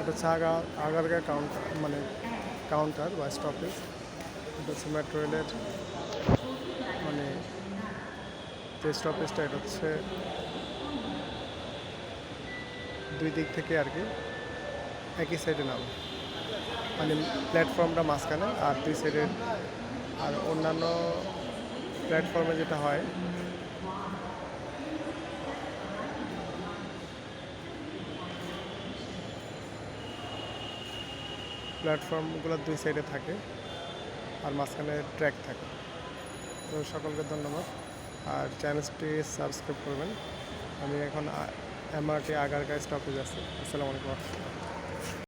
এটা হচ্ছে আগারগাঁ কাউন্টার, মানে কাউন্টার বা স্টপেজ। এটা হচ্ছে মেট্রো রেলের মানে যে স্টপেজটা, এটা হচ্ছে দুই দিক থেকে আর কি একই সাইডে নাম, মানে প্ল্যাটফর্মটা মাঝখানে আর দুই সাইডে। আর অন্যান্য প্ল্যাটফর্মে যেটা হয়, প্ল্যাটফর্মগুলো দুই সাইডে থাকে আর মাঝখানে ট্র্যাক থাকে। তো সকলকে ধন্যবাদ, আর চ্যানেলটি সাবস্ক্রাইব করবেন। আমি এখন এমআরটি আগারগাঁও স্টপেজ আছি। আসসালামু আলাইকুম।